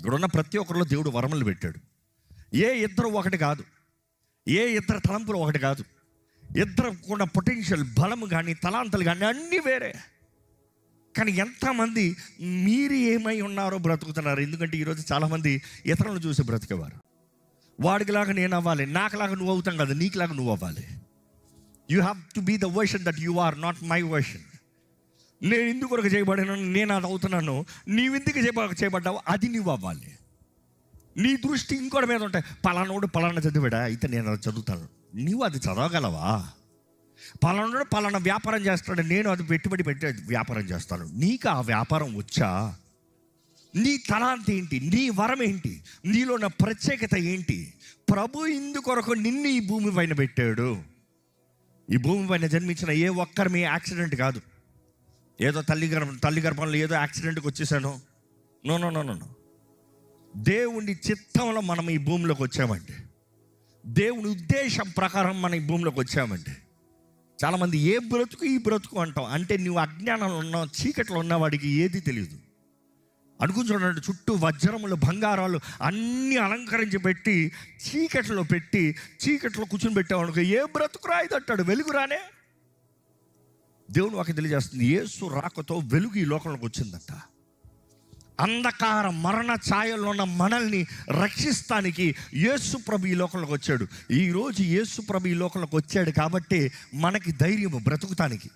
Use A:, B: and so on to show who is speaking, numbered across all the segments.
A: ఇక్కడ ఉన్న ప్రతి ఒక్కరిలో దేవుడు వరములు పెట్టాడు. ఏ ఇద్దరు ఒకటి కాదు, ఏ ఇద్దరు తలంపులు ఒకటి కాదు. ఇద్దరు కూడా పొటెన్షియల్, బలము కానీ తలాంతలు కానీ అన్నీ వేరే. కానీ ఎంతమంది మీరు ఏమై ఉన్నారో బ్రతుకుతున్నారు? ఎందుకంటే ఈరోజు చాలామంది ఇతరులను చూసి బ్రతికేవారు. వాడికిలాగా నేను అవ్వాలి, నాకులాగా నువ్వు అవుతాం కదా, నీకులాగా నువ్వు అవ్వాలి. You have to be the version that you are, not my version. నేను ఎందుకు కొరకు చేయబడినాను, నేను అది అవుతున్నాను, నీవెందుకు చేయబడ్డావు, అది నువ్వు అవ్వాలి. నీ దృష్టి ఇంకోటి మీద ఉంటాయి. పలానోడు పలానా చదివాడా, అయితే నేను అది చదువుతాను. నువ్వు అది చదవగలవా? పలానోడు పలానా వ్యాపారం చేస్తాడు, నేను అది పెట్టుబడి పెట్టి వ్యాపారం చేస్తాను. నీకు ఆ వ్యాపారం వచ్చా? నీ తలాంతి ఏంటి? నీ వరం ఏంటి? నీలో ఉన్న ప్రత్యేకత ఏంటి? ప్రభు ఇందుకొరకు నిన్ను ఈ భూమి పైన పెట్టాడు. ఈ భూమి పైన జన్మించిన ఏ ఒక్కరి మీ యాక్సిడెంట్ కాదు. ఏదో తల్లి గర్భంలో ఏదో యాక్సిడెంట్కి వచ్చేసాను. No no no no. దేవుని చిత్తంలో మనం ఈ భూమిలోకి వచ్చామండి. దేవుని ఉద్దేశం ప్రకారం మనం ఈ భూమిలోకి వచ్చామండి. చాలామంది ఏ బ్రతుకు ఈ బ్రతుకు అంటాం. అంటే నువ్వు అజ్ఞానంలో ఉన్నావు, చీకట్లో ఉన్నవాడికి ఏది తెలియదు. అనుకుంటున్నాడు చుట్టూ వజ్రములు బంగారాలు అన్నీ అలంకరించి పెట్టి చీకట్లో కూర్చొని పెట్టామనుకో, ఏ బ్రతుకు రాయిదంటాడు. వెలుగు రానే. దేవుని వాక్యం తెలియజేస్తుంది, యేసు రాకతో వెలుగు ఈ లోకంలోకి వచ్చిందట. అంధకార మరణ ఛాయల్లో ఉన్న మనల్ని రక్షిస్తానికి యేసు ప్రభు ఈ లోకంలోకి వచ్చాడు. ఈరోజు యేసు ప్రభు ఈ లోకంలోకి వచ్చాడు కాబట్టి మనకి ధైర్యము బ్రతుకుతానికి.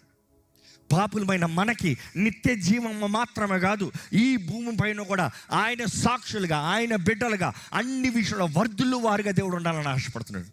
A: పాపులమైన మనకి నిత్య జీవము మాత్రమే కాదు, ఈ భూమి పైన కూడా ఆయన సాక్షులుగా, ఆయన బిడ్డలుగా అన్ని విషయంలో వర్ధులు వారుగా దేవుడు ఉండాలని ఆశపడుతున్నాడు.